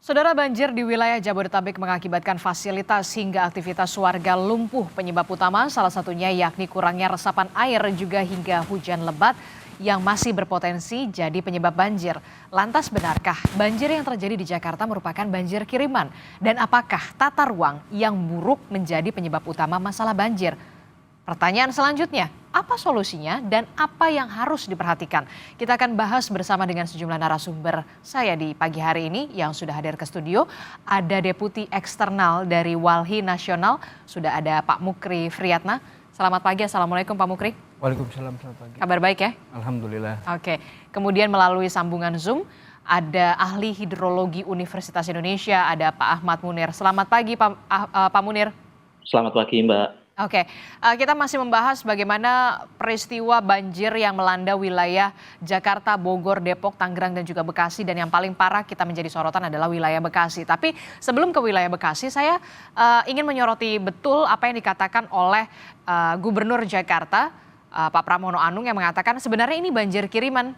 Saudara, banjir di wilayah Jabodetabek mengakibatkan fasilitas hingga aktivitas warga lumpuh. Penyebab utama salah satunya yakni kurangnya resapan air juga hingga hujan lebat yang masih berpotensi jadi penyebab banjir. Lantas benarkah banjir yang terjadi di Jakarta merupakan banjir kiriman? Dan apakah tata ruang yang buruk menjadi penyebab utama masalah banjir? Pertanyaan selanjutnya, apa solusinya dan apa yang harus diperhatikan? Kita akan bahas bersama dengan sejumlah narasumber saya di pagi hari ini yang sudah hadir ke studio. Ada Deputi Eksternal dari Walhi Nasional, sudah ada Pak Mukri Friyatna. Selamat pagi, Assalamualaikum Pak Mukri. Waalaikumsalam, selamat pagi. Kabar baik ya? Alhamdulillah. Oke, kemudian melalui sambungan Zoom, ada ahli hidrologi Universitas Indonesia, ada Pak Ahmad Munir. Selamat pagi Pak Munir. Selamat pagi Mbak. Oke, kita masih membahas bagaimana peristiwa banjir yang melanda wilayah Jakarta, Bogor, Depok, Tangerang, dan juga Bekasi. Dan yang paling parah kita menjadi sorotan adalah wilayah Bekasi. Tapi sebelum ke wilayah Bekasi, saya ingin menyoroti betul apa yang dikatakan oleh Gubernur Jakarta, Pak Pramono Anung, yang mengatakan sebenarnya ini banjir kiriman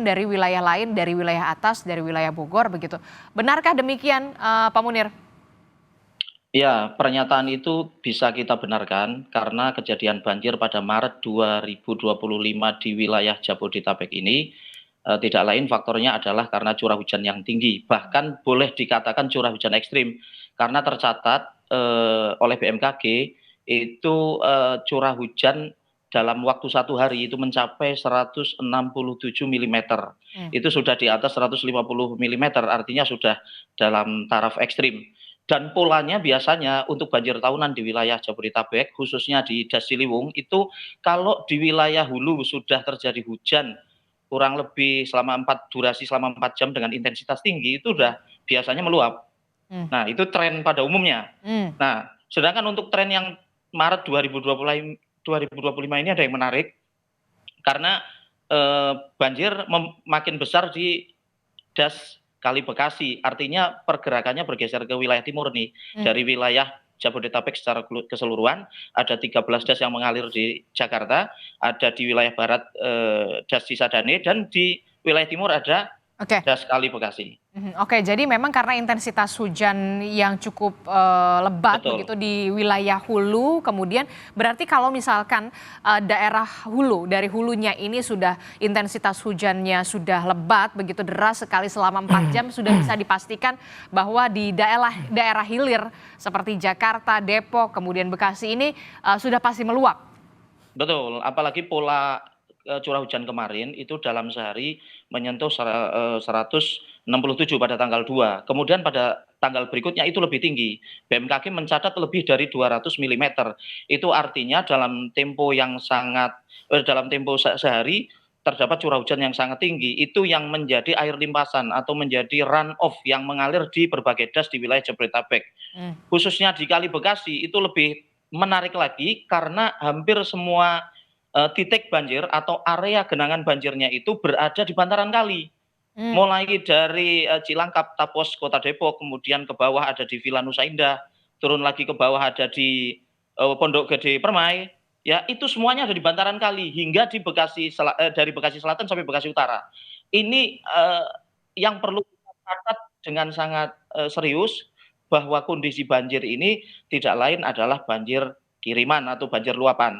dari wilayah lain, dari wilayah atas, dari wilayah Bogor, begitu. Benarkah demikian, Pak Munir? Ya, pernyataan itu bisa kita benarkan karena kejadian banjir pada Maret 2025 di wilayah Jabodetabek ini tidak lain faktornya adalah karena curah hujan yang tinggi. Bahkan boleh dikatakan curah hujan ekstrim karena tercatat oleh BMKG itu curah hujan dalam waktu satu hari itu mencapai 167 mm. Itu sudah di atas 150 mm, artinya sudah dalam taraf ekstrim. Dan polanya biasanya untuk banjir tahunan di wilayah Jabodetabek, khususnya di Das Ciliwung, itu kalau di wilayah hulu sudah terjadi hujan kurang lebih durasi selama 4 jam dengan intensitas tinggi, itu sudah biasanya meluap. Nah, itu tren pada umumnya. Nah, sedangkan untuk tren yang Maret 2025 ini ada yang menarik, karena banjir makin besar di Das Kali Bekasi, artinya pergerakannya bergeser ke wilayah timur nih. Dari wilayah Jabodetabek secara keseluruhan, ada 13 das yang mengalir di Jakarta, ada di wilayah barat Das Cisadane, dan di wilayah timur ada Das Kali Bekasi. Oke, jadi memang karena intensitas hujan yang cukup lebat begitu di wilayah hulu, kemudian berarti kalau misalkan daerah hulu, dari hulunya ini sudah intensitas hujannya sudah lebat, begitu deras sekali selama 4 jam, sudah bisa dipastikan bahwa di daerah hilir seperti Jakarta, Depok, kemudian Bekasi ini sudah pasti meluap. Betul, apalagi pola curah hujan kemarin itu dalam sehari menyentuh 167 pada tanggal 2. Kemudian pada tanggal berikutnya itu lebih tinggi. BMKG mencatat lebih dari 200 mm. Itu artinya dalam tempo sehari terdapat curah hujan yang sangat tinggi. Itu yang menjadi air limpasan atau menjadi run off yang mengalir di berbagai das di wilayah Jabodetabek. Khususnya di Kali Bekasi itu lebih menarik lagi karena hampir semua titik banjir atau area genangan banjirnya itu berada di bantaran kali. Mulai dari Cilangkap, Tapos, Kota Depok, kemudian ke bawah ada di Villa Nusa Indah, turun lagi ke bawah ada di Pondok Gede Permai, ya itu semuanya ada di bantaran kali hingga di dari Bekasi Selatan sampai Bekasi Utara. Ini yang perlu kita catat dengan sangat serius, bahwa kondisi banjir ini tidak lain adalah banjir kiriman atau banjir luapan.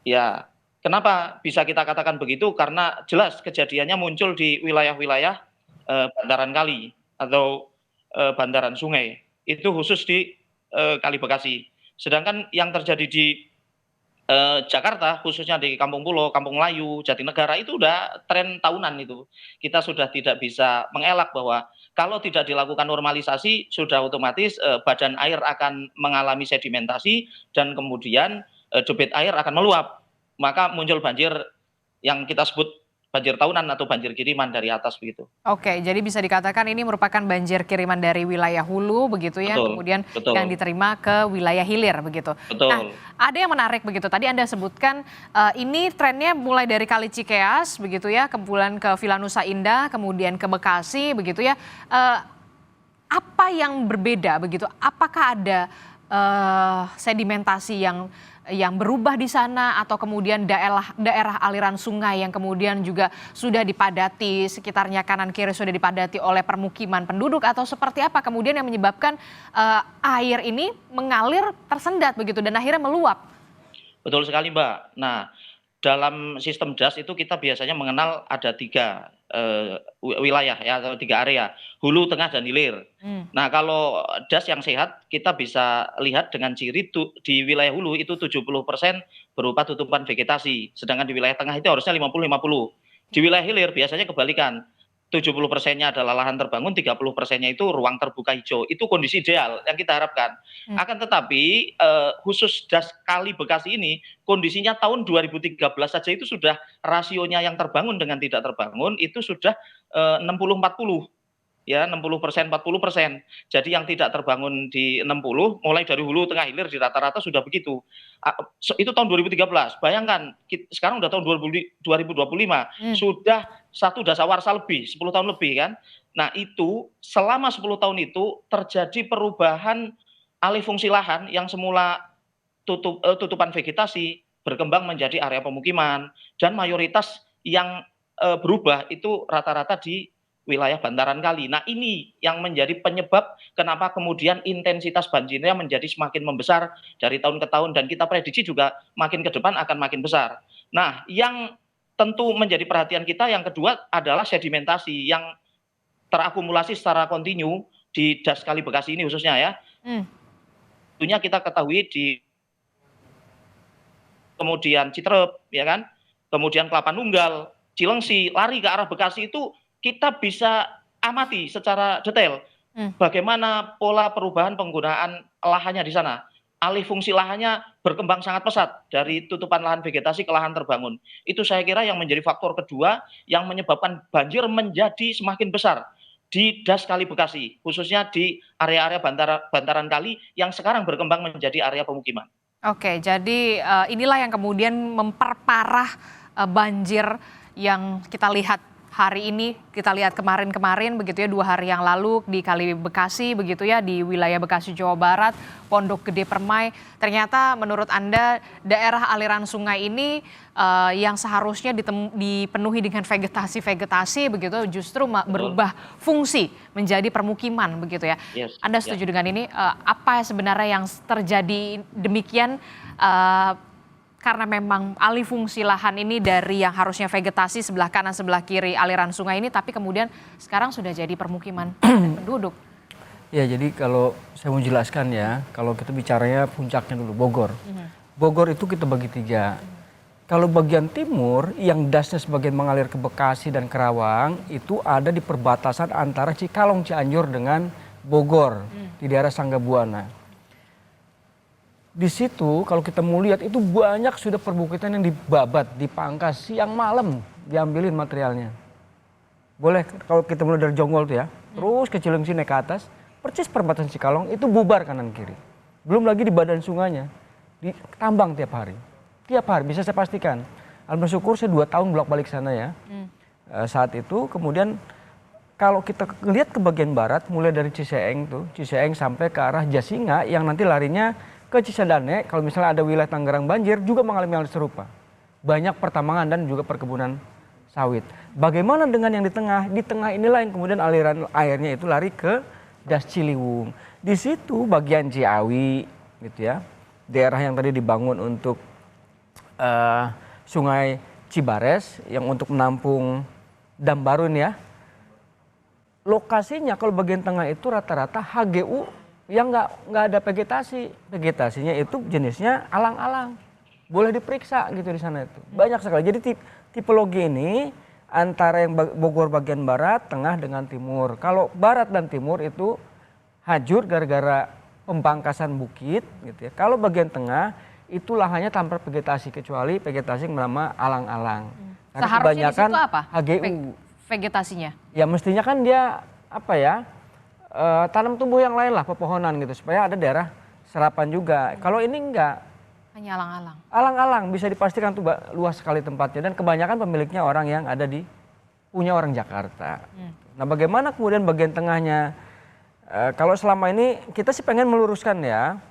Ya, kenapa bisa kita katakan begitu? Karena jelas kejadiannya muncul di wilayah-wilayah bantaran kali atau bantaran sungai. Itu khusus di Kali Bekasi. Sedangkan yang terjadi di Jakarta, khususnya di Kampung Pulo, Kampung Melayu, Jatinegara, itu udah tren tahunan itu. Kita sudah tidak bisa mengelak bahwa kalau tidak dilakukan normalisasi, sudah otomatis badan air akan mengalami sedimentasi dan kemudian debit air akan meluap, maka muncul banjir yang kita sebut banjir tahunan atau banjir kiriman dari atas begitu. Oke, jadi bisa dikatakan ini merupakan banjir kiriman dari wilayah hulu begitu ya, kemudian yang diterima ke wilayah hilir begitu. Nah, ada yang menarik begitu. Tadi Anda sebutkan ini trennya mulai dari Kali Cikeas begitu ya, kemudian ke Villa Nusa Indah, kemudian ke Bekasi begitu ya. Apa yang berbeda begitu? Apakah ada sedimentasi yang yang berubah di sana atau kemudian daerah aliran sungai yang kemudian juga sudah dipadati, sekitarnya kanan kiri sudah dipadati oleh permukiman penduduk, atau seperti apa kemudian yang menyebabkan air ini mengalir tersendat begitu dan akhirnya meluap? Betul sekali, Mbak. Nah, dalam sistem DAS itu kita biasanya mengenal ada 3 wilayah ya, atau 3 area, hulu, tengah, dan hilir. Nah, kalau DAS yang sehat kita bisa lihat dengan ciri di wilayah hulu itu 70% berupa tutupan vegetasi, sedangkan di wilayah tengah itu harusnya 50-50. Di wilayah hilir biasanya kebalikan, 70%-nya adalah lahan terbangun, 30%-nya itu ruang terbuka hijau. Itu kondisi ideal yang kita harapkan. Akan tetapi khusus DAS Kali Bekasi ini kondisinya tahun 2013 saja itu sudah rasionya yang terbangun dengan tidak terbangun itu sudah 60-40. Ya, 60%, 40%. Jadi yang tidak terbangun di 60, mulai dari hulu, tengah, hilir di rata-rata sudah begitu. Itu tahun 2013. Bayangkan, sekarang udah tahun 2025, sudah 1 dasawarsa lebih, 10 tahun lebih kan. Nah, itu selama 10 tahun itu terjadi perubahan alih fungsi lahan yang semula tutupan vegetasi berkembang menjadi area pemukiman, dan mayoritas yang berubah itu rata-rata di wilayah bantaran kali. Nah, ini yang menjadi penyebab kenapa kemudian intensitas banjirnya menjadi semakin membesar dari tahun ke tahun, dan kita prediksi juga makin ke depan akan makin besar. Nah, yang tentu menjadi perhatian kita yang kedua adalah sedimentasi yang terakumulasi secara kontinu di DAS Kali Bekasi ini khususnya ya. Tentunya kita ketahui di kemudian Citerep ya kan, kemudian Kelapa Nunggal, Cilengsi, lari ke arah Bekasi itu kita bisa amati secara detail bagaimana pola perubahan penggunaan lahannya di sana. Alih fungsi lahannya berkembang sangat pesat dari tutupan lahan vegetasi ke lahan terbangun. Itu saya kira yang menjadi faktor kedua yang menyebabkan banjir menjadi semakin besar di DAS Kali Bekasi, khususnya di area-area bantaran kali yang sekarang berkembang menjadi area pemukiman. Oke, jadi inilah yang kemudian memperparah banjir yang kita lihat hari ini, kita lihat kemarin-kemarin begitu ya, 2 hari yang lalu di Kali Bekasi begitu ya, di wilayah Bekasi Jawa Barat, Pondok Gede Permai. Ternyata menurut Anda daerah aliran sungai ini yang seharusnya dipenuhi dengan vegetasi begitu justru berubah fungsi menjadi permukiman begitu ya. Yes, Anda setuju dengan ini? Apa sebenarnya yang terjadi demikian? Karena memang alih fungsi lahan ini dari yang harusnya vegetasi sebelah kanan sebelah kiri aliran sungai ini, tapi kemudian sekarang sudah jadi permukiman penduduk. Ya, jadi kalau saya mau jelaskan ya, kalau kita bicaranya puncaknya dulu Bogor. Bogor itu kita bagi 3. Kalau bagian timur yang dasnya sebagian mengalir ke Bekasi dan Kerawang itu ada di perbatasan antara Cikalong Cianjur dengan Bogor di daerah Sanggabuana. Di situ kalau kita mau lihat itu banyak sudah perbukitan yang dibabat, dipangkas, siang malam diambilin materialnya. Boleh kalau kita mulai dari Jonggol tuh ya, terus ke Cilengsi naik ke atas, persis perbatasan Cikalong itu bubar kanan kiri. Belum lagi di badan sungainya, ditambang tiap hari. Tiap hari bisa saya pastikan. Alhamdulillah syukur saya 2 tahun bolak-balik sana ya. Saat itu kemudian kalau kita lihat ke bagian barat mulai dari Ciseeng sampai ke arah Jasinga yang nanti larinya ke Cisadane, kalau misalnya ada wilayah Tangerang banjir juga mengalami hal serupa. Banyak pertambangan dan juga perkebunan sawit. Bagaimana dengan yang di tengah? Di tengah inilah yang kemudian aliran airnya itu lari ke DAS Ciliwung. Di situ bagian Ciawi gitu ya. Daerah yang tadi dibangun untuk Sungai Cibares yang untuk menampung dam baru ini ya. Lokasinya kalau bagian tengah itu rata-rata HGU yang nggak ada vegetasi, vegetasinya itu jenisnya alang-alang, boleh diperiksa gitu di sana itu banyak sekali. Jadi tipologi ini antara yang Bogor bagian barat, tengah dengan timur. Kalau barat dan timur itu hajur gara-gara pembangkasan bukit gitu ya. Kalau bagian tengah itu lahannya tanpa vegetasi kecuali vegetasi yang bernama alang-alang. Karena seharusnya di situ apa? HGU vegetasinya. Ya mestinya kan dia apa ya? Tanam tumbuh yang lain lah, pepohonan gitu supaya ada daerah serapan juga. Kalau ini enggak, hanya alang-alang. Alang-alang bisa dipastikan tuh luas sekali tempatnya dan kebanyakan pemiliknya orang yang ada punya orang Jakarta. Nah, bagaimana kemudian bagian tengahnya? Kalau selama ini kita sih pengen meluruskan ya.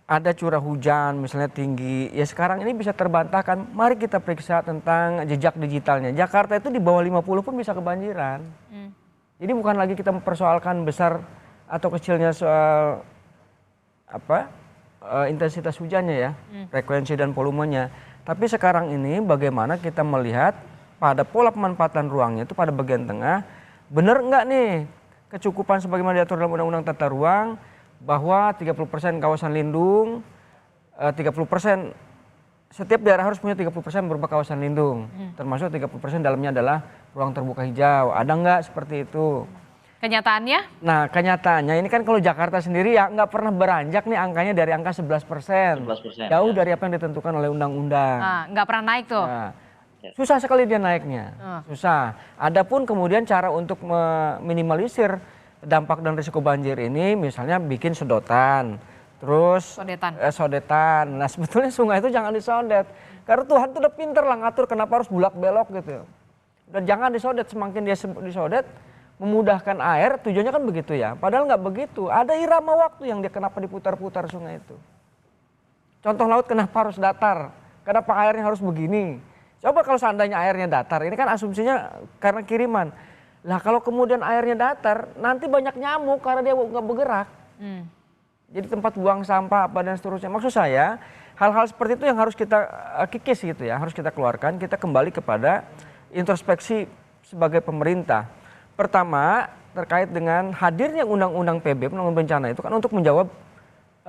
ada curah hujan misalnya tinggi, ya sekarang ini bisa terbantahkan. Mari kita periksa tentang jejak digitalnya. Jakarta itu di bawah 50 pun bisa kebanjiran. Jadi bukan lagi kita mempersoalkan besar atau kecilnya soal intensitas hujannya ya, frekuensi dan volumenya. Tapi sekarang ini bagaimana kita melihat pada pola pemanfaatan ruangnya itu pada bagian tengah, benar enggak nih kecukupan sebagaimana diatur dalam Undang-Undang Tata Ruang, bahwa 30% kawasan lindung, 30% setiap daerah harus punya 30% berupa kawasan lindung, termasuk 30% dalamnya adalah ruang terbuka hijau. Ada nggak seperti itu? Kenyataannya? Nah kenyataannya ini kan kalau Jakarta sendiri ya nggak pernah beranjak nih angkanya dari angka 11%. 11%, Jauh ya. dari apa yang ditentukan oleh undang-undang. Nah, nggak pernah naik tuh. Nah, susah sekali dia naiknya, susah. Adapun kemudian cara untuk meminimalisir dampak dan risiko banjir ini misalnya bikin sedotan, terus sodetan. Nah sebetulnya sungai itu jangan disodet, karena Tuhan tuh udah pinter lah ngatur kenapa harus bulak belok gitu. Dan jangan disodet, semakin dia disodet memudahkan air, tujuannya kan begitu ya. Padahal nggak begitu, ada irama waktu yang dia kenapa diputar-putar sungai itu. Contoh laut kenapa harus datar, kenapa airnya harus begini. Coba kalau seandainya airnya datar, ini kan asumsinya karena kiriman. Lah kalau kemudian airnya datar, nanti banyak nyamuk karena dia nggak bergerak. Jadi tempat buang sampah apa dan seterusnya. Maksud saya hal-hal seperti itu yang harus kita kikis gitu ya, harus kita keluarkan. Kita kembali kepada introspeksi sebagai pemerintah. Pertama terkait dengan hadirnya undang-undang PB, penanggulangan bencana itu kan untuk menjawab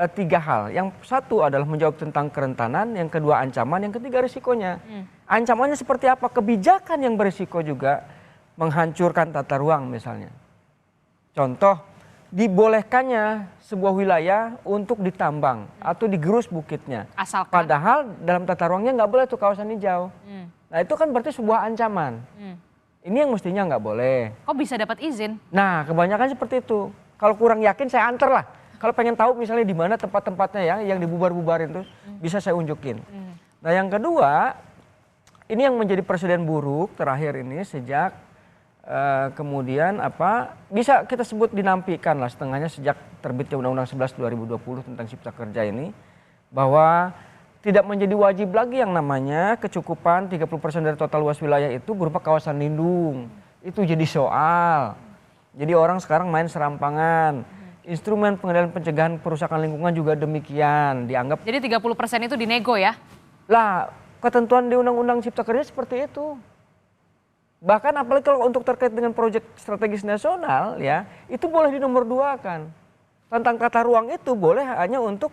3 hal. Yang satu adalah menjawab tentang kerentanan, yang kedua ancaman, yang ketiga risikonya. Ancamannya seperti apa? Kebijakan yang berisiko juga menghancurkan tata ruang misalnya. Contoh, dibolehkannya sebuah wilayah untuk ditambang atau digerus bukitnya. Asalkan. Padahal dalam tata ruangnya nggak boleh tuh kawasan hijau. Nah itu kan berarti sebuah ancaman. Ini yang mestinya nggak boleh. Kok bisa dapat izin? Nah kebanyakan seperti itu. Kalau kurang yakin saya anter lah. Kalau pengen tahu misalnya di mana tempat-tempatnya ya yang dibubar-bubarin tuh bisa saya unjukin. Nah yang kedua, ini yang menjadi presiden buruk terakhir ini sejak kemudian bisa kita sebut dinampikan lah setengahnya sejak terbitnya Undang-Undang 11 2020 tentang Cipta Kerja ini, bahwa tidak menjadi wajib lagi yang namanya kecukupan 30% dari total luas wilayah itu berupa kawasan lindung. Itu jadi soal. Jadi orang sekarang main serampangan. Instrumen pengendalian pencegahan perusakan lingkungan juga demikian dianggap. Jadi 30% itu dinego ya? Lah ketentuan di Undang-Undang Cipta Kerja seperti itu. Bahkan apalagi kalau untuk terkait dengan proyek strategis nasional ya, itu boleh dinomor 2-kan. Tentang tata ruang itu boleh hanya untuk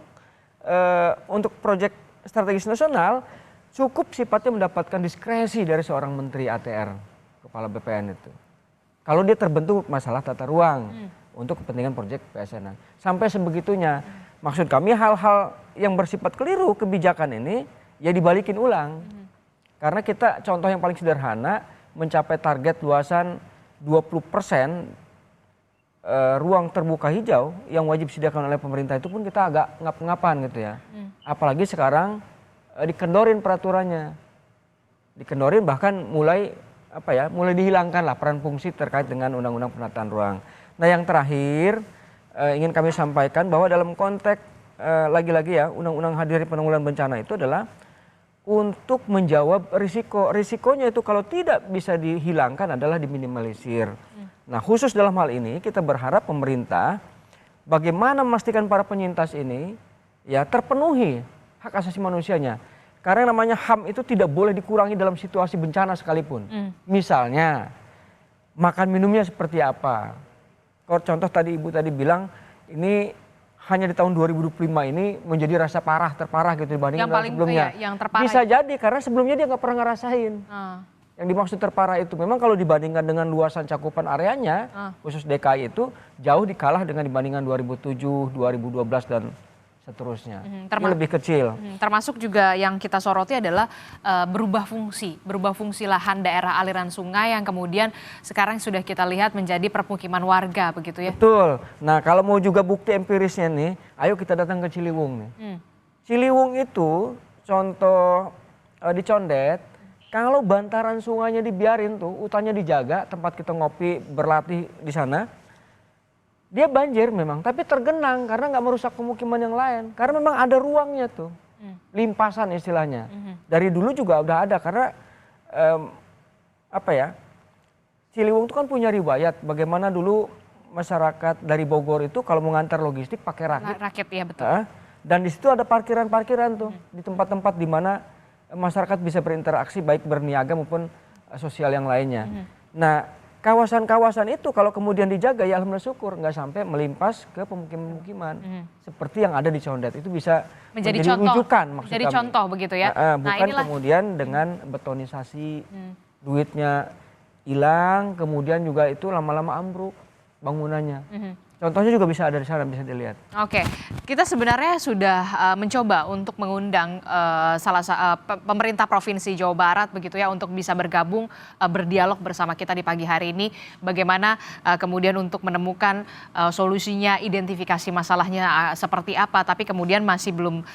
proyek strategis nasional, cukup sifatnya mendapatkan diskresi dari seorang menteri ATR, kepala BPN itu. Kalau dia terbentuk masalah tata ruang untuk kepentingan proyek PSN. Sampai sebegitunya, maksud kami hal-hal yang bersifat keliru kebijakan ini ya dibalikin ulang. Karena kita contoh yang paling sederhana, mencapai target luasan 20% ruang terbuka hijau yang wajib disediakan oleh pemerintah itu pun kita agak ngap-ngapan gitu ya. Apalagi sekarang dikendorin peraturannya. Dikendorin bahkan mulai dihilangkan lah peran fungsi terkait dengan Undang-Undang Penataan Ruang. Nah yang terakhir ingin kami sampaikan bahwa dalam konteks lagi-lagi ya Undang-Undang Hadirnya Penanggulangan Bencana itu adalah untuk menjawab risiko. Risikonya itu kalau tidak bisa dihilangkan adalah diminimalisir. Nah khusus dalam hal ini kita berharap pemerintah bagaimana memastikan para penyintas ini ya terpenuhi hak asasi manusianya. Karena namanya HAM itu tidak boleh dikurangi dalam situasi bencana sekalipun. Misalnya makan minumnya seperti apa. Kalau contoh tadi Ibu tadi bilang ini hanya di tahun 2025 ini menjadi rasa terparah gitu dibandingkan dengan sebelumnya. Yang terparah. Bisa jadi karena sebelumnya dia nggak pernah ngerasain. Yang dimaksud terparah itu memang kalau dibandingkan dengan luasan cakupan areanya, khusus DKI itu jauh dikalah dengan dibandingkan 2007, 2012 dan seterusnya. Ini lebih kecil. Termasuk juga yang kita soroti adalah berubah fungsi lahan daerah aliran sungai yang kemudian sekarang sudah kita lihat menjadi permukiman warga begitu ya. Betul. Nah kalau mau juga bukti empirisnya nih, ayo kita datang ke Ciliwung nih. Ciliwung itu contoh di Condet, kalau bantaran sungainya dibiarin tuh, hutannya dijaga, tempat kita ngopi berlatih di sana, dia banjir memang, tapi tergenang karena nggak merusak pemukiman yang lain. Karena memang ada ruangnya tuh, limpasan istilahnya. Dari dulu juga udah ada karena apa ya, Ciliwung itu kan punya riwayat bagaimana dulu masyarakat dari Bogor itu kalau mengantar logistik pakai rakit. Rakit ya betul. Dan di situ ada parkiran-parkiran tuh di tempat-tempat di mana masyarakat bisa berinteraksi baik berniaga maupun sosial yang lainnya. Nah, kawasan-kawasan itu kalau kemudian dijaga ya alhamdulillah syukur nggak sampai melimpas ke pemukiman-pemukiman seperti yang ada di Condet. Itu bisa menjadi contoh, rujukan maksud jadi kami. contoh begitu ya. Bukan kemudian dengan betonisasi duitnya hilang, kemudian juga itu lama-lama ambruk bangunannya. Contohnya juga bisa ada di sana, bisa dilihat. Oke, kita sebenarnya sudah mencoba untuk mengundang pemerintah Provinsi Jawa Barat begitu ya untuk bisa bergabung berdialog bersama kita di pagi hari ini. Bagaimana kemudian untuk menemukan solusinya, identifikasi masalahnya seperti apa. Tapi kemudian masih belum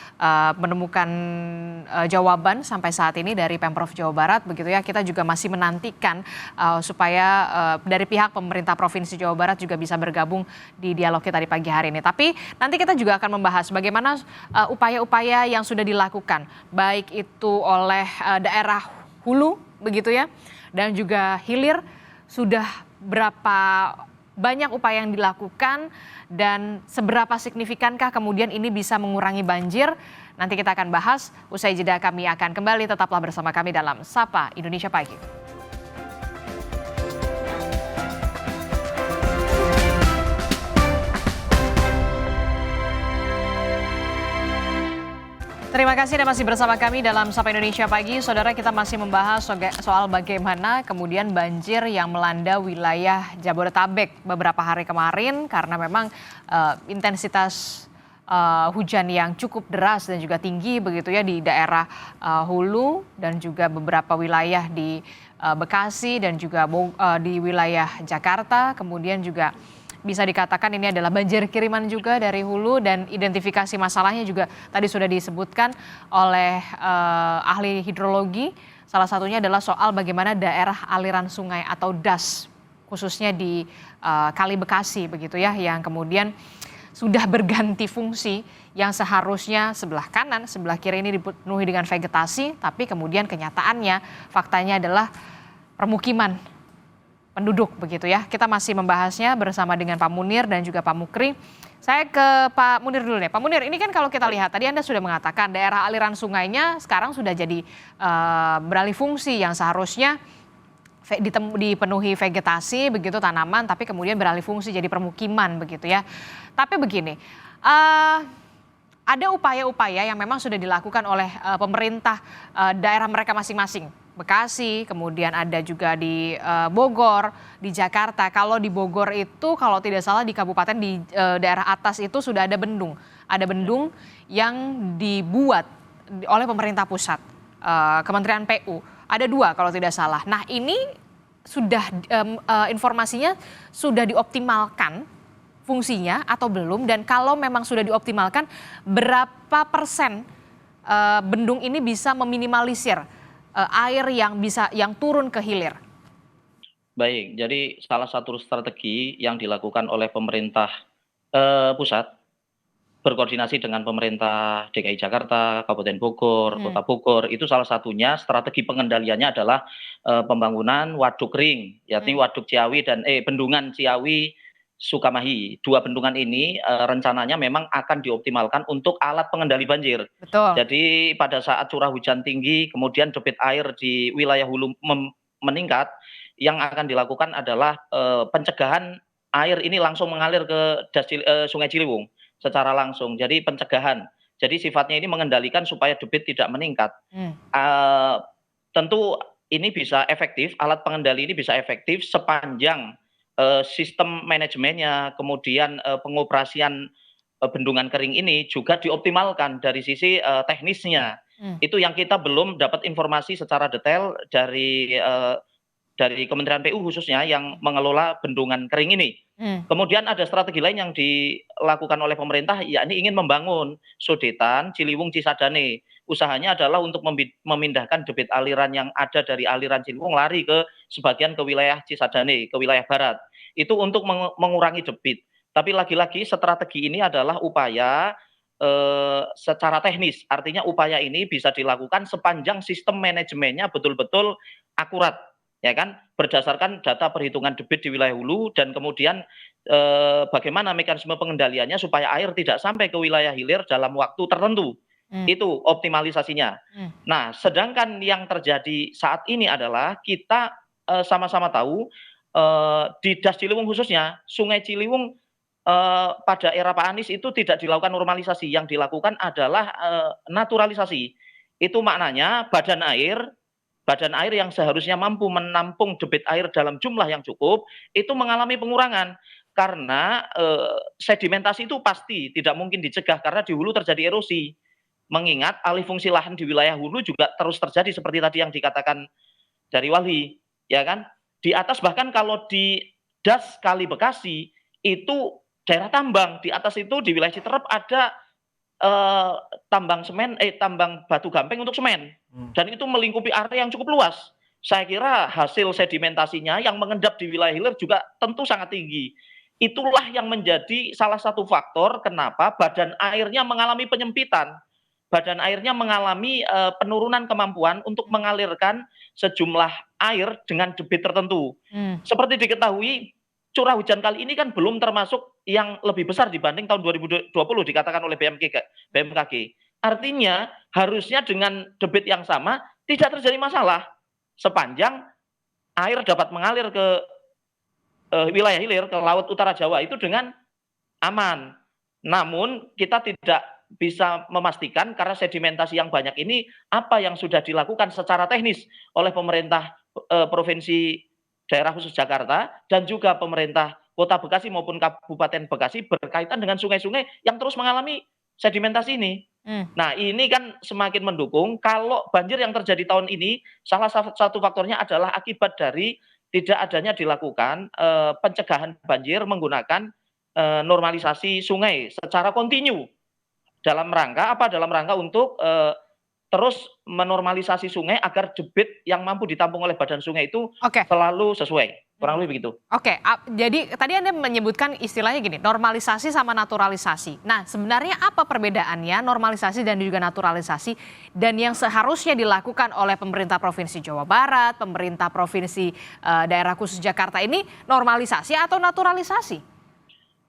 menemukan jawaban sampai saat ini dari Pemprov Jawa Barat begitu ya. Kita juga masih menantikan supaya dari pihak pemerintah Provinsi Jawa Barat juga bisa bergabung di dialog kita di pagi hari ini. Tapi nanti kita juga akan membahas bagaimana upaya-upaya yang sudah dilakukan, baik itu oleh daerah hulu begitu ya, dan juga hilir, sudah berapa banyak upaya yang dilakukan dan seberapa signifikankah kemudian ini bisa mengurangi banjir. Nanti kita akan bahas, usai jeda kami akan kembali, tetaplah bersama kami dalam Sapa Indonesia Pagi. Terima kasih Anda masih bersama kami dalam Sapa Indonesia Pagi. Saudara, kita masih membahas soal bagaimana kemudian banjir yang melanda wilayah Jabodetabek beberapa hari kemarin karena memang intensitas hujan yang cukup deras dan juga tinggi begitu ya di daerah hulu dan juga beberapa wilayah di Bekasi dan juga di wilayah Jakarta. Kemudian juga bisa dikatakan ini adalah banjir kiriman juga dari hulu, dan identifikasi masalahnya juga tadi sudah disebutkan oleh ahli hidrologi. Salah satunya adalah soal bagaimana daerah aliran sungai atau DAS khususnya di Kali Bekasi begitu ya, yang kemudian sudah berganti fungsi, yang seharusnya sebelah kanan, sebelah kiri ini dipenuhi dengan vegetasi, tapi kemudian kenyataannya faktanya adalah permukiman penduduk begitu ya. Kita masih membahasnya bersama dengan Pak Munir dan juga Pak Mukri. Saya ke Pak Munir dulu nih. Pak Munir, ini kan kalau kita lihat tadi Anda sudah mengatakan daerah aliran sungainya sekarang sudah jadi beralih fungsi, yang seharusnya dipenuhi vegetasi begitu, tanaman, tapi kemudian beralih fungsi jadi permukiman begitu ya. Tapi begini, ada upaya-upaya yang memang sudah dilakukan oleh pemerintah daerah mereka masing-masing. Bekasi, kemudian ada juga di Bogor, di Jakarta. Kalau di Bogor itu kalau tidak salah di kabupaten di daerah atas itu sudah ada bendung. Ada bendung yang dibuat oleh pemerintah pusat, Kementerian PU. Ada 2 kalau tidak salah. Nah ini sudah informasinya sudah dioptimalkan fungsinya atau belum? Dan kalau memang sudah dioptimalkan, berapa persen bendung ini bisa meminimalisir air yang turun ke hilir? Baik, jadi salah satu strategi yang dilakukan oleh pemerintah pusat berkoordinasi dengan pemerintah DKI Jakarta, Kabupaten Bogor, Kota Bogor, itu salah satunya strategi pengendaliannya adalah pembangunan waduk ring, yakni waduk Ciawi dan bendungan Ciawi Sukamahi. 2 bendungan ini rencananya memang akan dioptimalkan untuk alat pengendali banjir. Betul. Jadi pada saat curah hujan tinggi, kemudian debit air di wilayah hulu meningkat, yang akan dilakukan adalah pencegahan air ini langsung mengalir ke Sungai Ciliwung secara langsung. Jadi pencegahan. Jadi sifatnya ini mengendalikan supaya debit tidak meningkat. Tentu ini bisa efektif, alat pengendali ini bisa efektif sepanjang sistem manajemennya, kemudian pengoperasian bendungan kering ini juga dioptimalkan dari sisi teknisnya. Itu yang kita belum dapat informasi secara detail dari Kementerian PU khususnya yang mengelola bendungan kering ini. Kemudian ada strategi lain yang dilakukan oleh pemerintah, yakni ingin membangun sodetan Ciliwung Cisadane. Usahanya adalah untuk memindahkan debit aliran yang ada dari aliran Ciliwung lari sebagian ke wilayah Cisadane, ke wilayah barat. Itu untuk mengurangi debit. Tapi lagi-lagi strategi ini adalah upaya secara teknis. Artinya upaya ini bisa dilakukan sepanjang sistem manajemennya betul-betul akurat, ya kan? Berdasarkan data perhitungan debit di wilayah hulu dan kemudian bagaimana mekanisme pengendaliannya supaya air tidak sampai ke wilayah hilir dalam waktu tertentu. Hmm. Itu optimalisasinya. Nah, sedangkan yang terjadi saat ini adalah kita sama-sama tahu di Das Ciliwung khususnya, Sungai Ciliwung pada era Pak Anies itu tidak dilakukan normalisasi, yang dilakukan adalah naturalisasi. Itu maknanya badan air yang seharusnya mampu menampung debit air dalam jumlah yang cukup, itu mengalami pengurangan. Karena sedimentasi itu pasti tidak mungkin dicegah karena di hulu terjadi erosi. Mengingat alih fungsi lahan di wilayah hulu juga terus terjadi seperti tadi yang dikatakan dari Wali, ya kan? Di atas bahkan kalau di Das Kali Bekasi itu daerah tambang, di atas itu di wilayah Citerep ada tambang batu gamping untuk semen, dan itu melingkupi area yang cukup luas. Saya kira hasil sedimentasinya yang mengendap di wilayah hilir juga tentu sangat tinggi. Itulah yang menjadi salah satu faktor kenapa badan airnya mengalami penyempitan. Badan airnya mengalami penurunan kemampuan untuk mengalirkan sejumlah air dengan debit tertentu. Seperti diketahui, curah hujan kali ini kan belum termasuk yang lebih besar dibanding tahun 2020 dikatakan oleh BMKG. Artinya harusnya dengan debit yang sama tidak terjadi masalah sepanjang air dapat mengalir ke wilayah hilir, ke laut utara Jawa itu dengan aman. Namun kita tidak bisa memastikan karena sedimentasi yang banyak ini apa yang sudah dilakukan secara teknis oleh pemerintah provinsi daerah khusus Jakarta dan juga pemerintah Kota Bekasi maupun Kabupaten Bekasi berkaitan dengan sungai-sungai yang terus mengalami sedimentasi ini. Nah, ini kan semakin mendukung kalau banjir yang terjadi tahun ini salah satu faktornya adalah akibat dari tidak adanya dilakukan pencegahan banjir menggunakan normalisasi sungai secara kontinu. Dalam rangka apa? Dalam rangka untuk terus menormalisasi sungai agar debit yang mampu ditampung oleh badan sungai itu selalu sesuai. Kurang lebih begitu. Jadi tadi Anda menyebutkan istilahnya gini, normalisasi sama naturalisasi. Nah, sebenarnya apa perbedaannya normalisasi dan juga naturalisasi, dan yang seharusnya dilakukan oleh pemerintah Provinsi Jawa Barat, pemerintah Provinsi daerah khusus Jakarta ini normalisasi atau naturalisasi?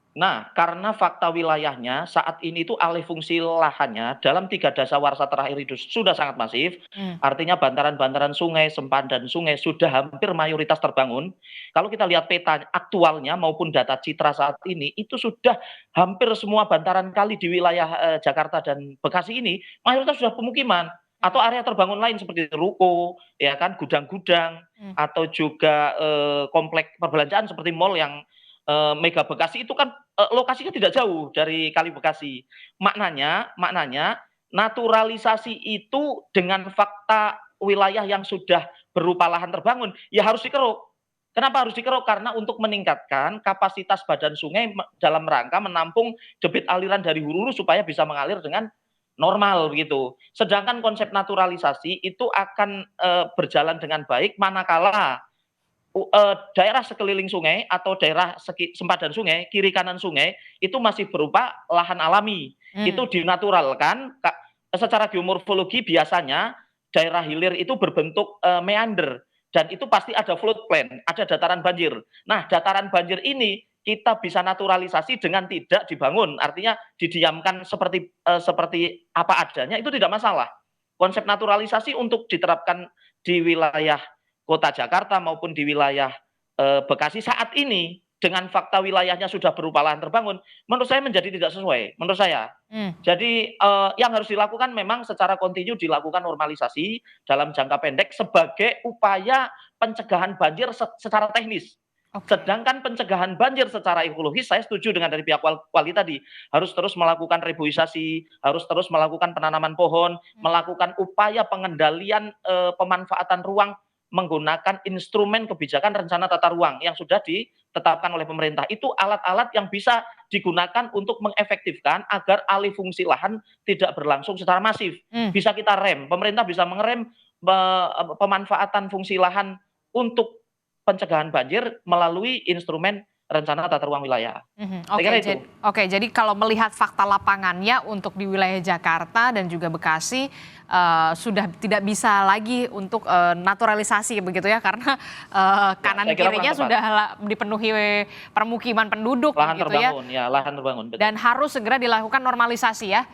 Nah, karena fakta wilayahnya saat ini itu alih fungsi lahannya dalam 3 dasawarsa terakhir itu sudah sangat masif. Artinya bantaran-bantaran sungai, sempadan sungai sudah hampir mayoritas terbangun. Kalau kita lihat peta aktualnya maupun data citra saat ini, itu sudah hampir semua bantaran kali di wilayah Jakarta dan Bekasi ini mayoritas sudah pemukiman atau area terbangun lain seperti ruko, ya kan, gudang-gudang, atau juga komplek perbelanjaan seperti mall yang Mega Bekasi itu kan lokasinya tidak jauh dari Kali Bekasi. Maknanya naturalisasi itu dengan fakta wilayah yang sudah berupa lahan terbangun ya harus dikeruk. Kenapa harus dikeruk? Karena untuk meningkatkan kapasitas badan sungai dalam rangka menampung debit aliran dari hulu supaya bisa mengalir dengan normal begitu. Sedangkan konsep naturalisasi itu akan berjalan dengan baik manakala daerah sekeliling sungai atau daerah sempadan sungai, kiri kanan sungai itu masih berupa lahan alami. Itu dinaturalkan secara geomorfologi biasanya daerah hilir itu berbentuk meander dan itu pasti ada floodplain, ada dataran banjir. Nah, dataran banjir ini kita bisa naturalisasi dengan tidak dibangun, artinya didiamkan seperti apa adanya itu tidak masalah. Konsep naturalisasi untuk diterapkan di wilayah Kota Jakarta maupun di wilayah Bekasi saat ini dengan fakta wilayahnya sudah berupa lahan terbangun, menurut saya menjadi tidak sesuai. Menurut saya, jadi yang harus dilakukan memang secara kontinu dilakukan normalisasi dalam jangka pendek sebagai upaya pencegahan banjir secara teknis. Sedangkan pencegahan banjir secara ekologis, saya setuju dengan dari pihak Wali tadi, harus terus melakukan reboisasi, harus terus melakukan penanaman pohon, melakukan upaya pengendalian pemanfaatan ruang menggunakan instrumen kebijakan rencana tata ruang yang sudah ditetapkan oleh pemerintah. Itu alat-alat yang bisa digunakan untuk mengefektifkan agar alih fungsi lahan tidak berlangsung secara masif. Bisa kita rem, pemerintah bisa mengerem pemanfaatan fungsi lahan untuk pencegahan banjir melalui instrumen rencana tata ruang wilayah. Saya Oke, kira itu. jadi kalau melihat fakta lapangannya untuk di wilayah Jakarta dan juga Bekasi sudah tidak bisa lagi untuk naturalisasi begitu ya, karena kanan saya kira kirinya kurang tepat. sudah dipenuhi permukiman penduduk Lahan begitu ya, terbangun, ya lahan terbangun. Betul. dan harus segera dilakukan normalisasi ya,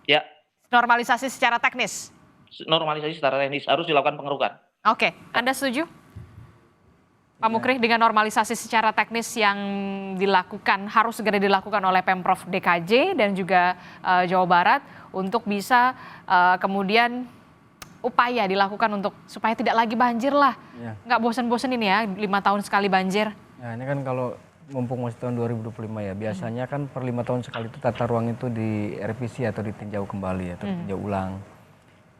Ya, normalisasi secara teknis. normalisasi secara teknis harus dilakukan pengerukan. Oke, Anda setuju? Pak Mukri, dengan normalisasi secara teknis yang dilakukan, harus segera dilakukan oleh Pemprov DKJ dan juga Jawa Barat untuk bisa kemudian upaya dilakukan untuk supaya tidak lagi banjir lah. Ya. Nggak bosan-bosan ini ya, 5 tahun sekali banjir. Nah ini kan kalau mumpung masih tahun 2025 ya, biasanya kan per 5 tahun sekali itu tata ruang itu direvisi atau ditinjau kembali atau ditinjau ulang.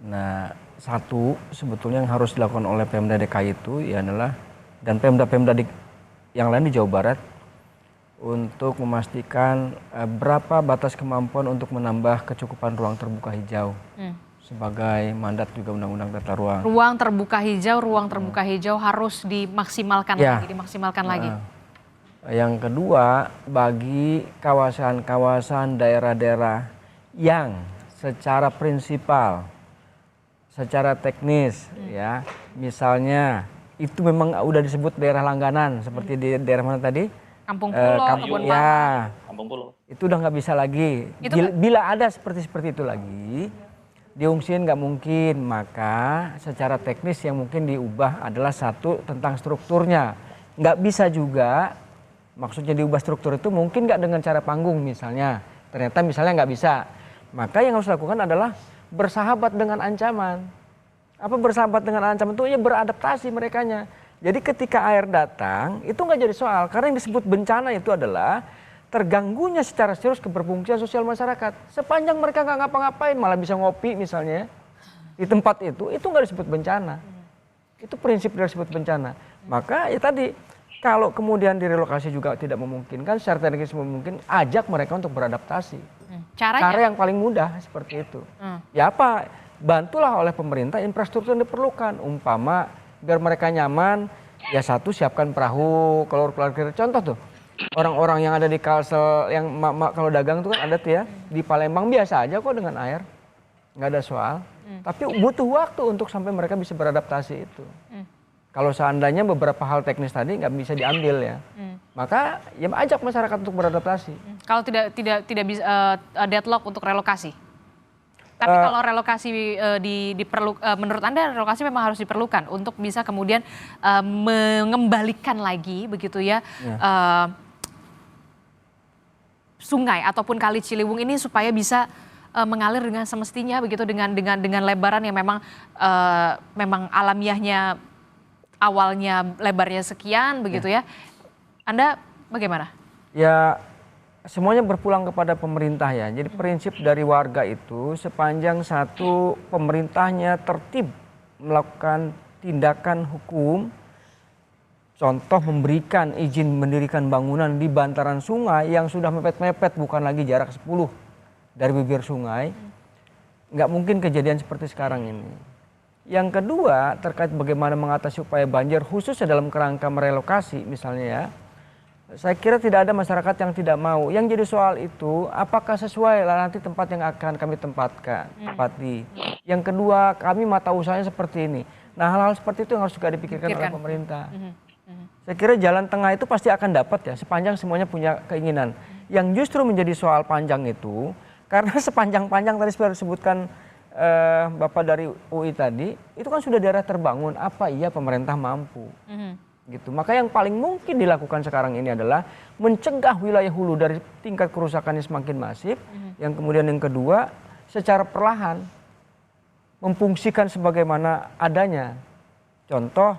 Nah satu sebetulnya yang harus dilakukan oleh Pemda DKI itu ya adalah, dan Pemda-Pemda yang lain di Jawa Barat, untuk memastikan berapa batas kemampuan untuk menambah kecukupan ruang terbuka hijau sebagai mandat juga Undang-Undang Tata Ruang. Ruang terbuka hijau harus dimaksimalkan lagi. Yang kedua, bagi kawasan-kawasan daerah-daerah yang secara prinsipal, secara teknis ya, misalnya itu memang udah disebut daerah langganan seperti di daerah mana tadi? Kampung Pulo, Kebun ya, Kampung Pulo. itu udah nggak bisa lagi. Bila ada seperti itu lagi, diungsiin nggak mungkin. Maka secara teknis yang mungkin diubah adalah satu tentang strukturnya. Nggak bisa juga, maksudnya diubah struktur itu mungkin nggak dengan cara panggung misalnya. Ternyata misalnya nggak bisa. Maka yang harus dilakukan adalah bersahabat dengan ancaman. Apa bersahabat dengan ancaman itu? Ya beradaptasi merekanya. Jadi ketika air datang itu nggak jadi soal, karena yang disebut bencana itu adalah terganggunya secara serius keberfungsian sosial masyarakat. Sepanjang mereka nggak ngapa-ngapain, malah bisa ngopi misalnya di tempat itu nggak disebut bencana. Itu prinsip dari disebut bencana. Maka ya tadi, kalau kemudian direlokasi juga tidak memungkinkan, secara teknis memungkinkan, ajak mereka untuk beradaptasi. Cara yang paling mudah seperti itu. Ya apa? Bantulah oleh pemerintah infrastruktur yang diperlukan. Umpama biar mereka nyaman, ya satu siapkan perahu, keluar contoh tuh. Orang-orang yang ada di Kalsel, yang mak-mak kalau dagang tuh kan ada tuh ya, di Palembang biasa aja kok dengan air. Nggak ada soal. Tapi butuh waktu untuk sampai mereka bisa beradaptasi itu. Kalau seandainya beberapa hal teknis tadi nggak bisa diambil ya, maka ya ajak masyarakat untuk beradaptasi. Kalau tidak bisa deadlock untuk relokasi. Tapi kalau relokasi menurut Anda relokasi memang harus diperlukan untuk bisa kemudian mengembalikan lagi begitu ya, sungai ataupun kali Ciliwung ini supaya bisa mengalir dengan semestinya begitu, dengan lebaran yang memang alamiahnya awalnya lebarnya sekian begitu ya. Anda bagaimana? Ya semuanya berpulang kepada pemerintah ya. Jadi prinsip dari warga itu sepanjang satu pemerintahnya tertib melakukan tindakan hukum, contoh memberikan izin mendirikan bangunan di bantaran sungai yang sudah mepet-mepet, bukan lagi jarak 10 dari bibir sungai, nggak mungkin kejadian seperti sekarang ini. Yang kedua terkait bagaimana mengatasi upaya banjir khususnya dalam kerangka merelokasi misalnya ya. Saya kira tidak ada masyarakat yang tidak mau. Yang jadi soal itu apakah sesuai lah nanti tempat yang akan kami tempati. Yang kedua, kami mata usahanya seperti ini. Nah, hal-hal seperti itu yang harus juga dipikirkan oleh pemerintah. Saya kira jalan tengah itu pasti akan dapat ya, sepanjang semuanya punya keinginan. Yang justru menjadi soal panjang itu, karena sepanjang-panjang tadi sudah disebutkan Bapak dari UI tadi, itu kan sudah daerah terbangun. Apa iya pemerintah mampu? Gitu. Maka yang paling mungkin dilakukan sekarang ini adalah mencegah wilayah hulu dari tingkat kerusakannya semakin masif. Yang kemudian yang kedua, secara perlahan memfungsikan sebagaimana adanya. Contoh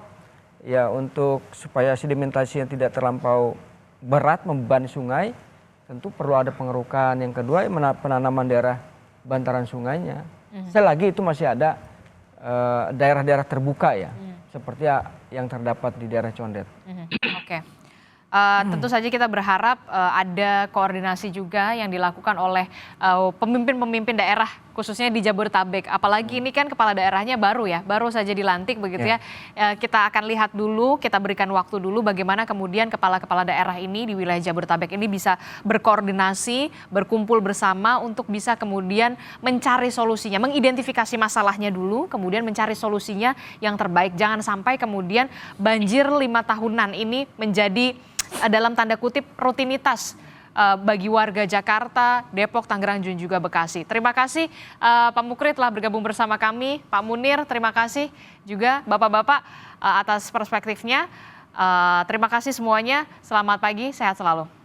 ya, untuk supaya sedimentasinya tidak terlampau berat membebani sungai, tentu perlu ada pengerukan. Yang kedua, penanaman daerah bantaran sungainya. Selagi itu masih ada daerah-daerah terbuka ya. Seperti yang terdapat di daerah Condet. Oke. Tentu saja kita berharap ada koordinasi juga yang dilakukan oleh pemimpin-pemimpin daerah khususnya di Jabodetabek. Apalagi ini kan kepala daerahnya baru ya, baru saja dilantik begitu ya. Kita akan lihat dulu, kita berikan waktu dulu bagaimana kemudian kepala-kepala daerah ini di wilayah Jabodetabek ini bisa berkoordinasi, berkumpul bersama untuk bisa kemudian mencari solusinya, mengidentifikasi masalahnya dulu, kemudian mencari solusinya yang terbaik. Jangan sampai kemudian banjir 5 tahunan ini menjadi dalam tanda kutip rutinitas bagi warga Jakarta, Depok, Tangerang, dan juga Bekasi. Terima kasih Pak Mukri telah bergabung bersama kami. Pak Munir, terima kasih juga Bapak-Bapak atas perspektifnya. Terima kasih semuanya. Selamat pagi, sehat selalu.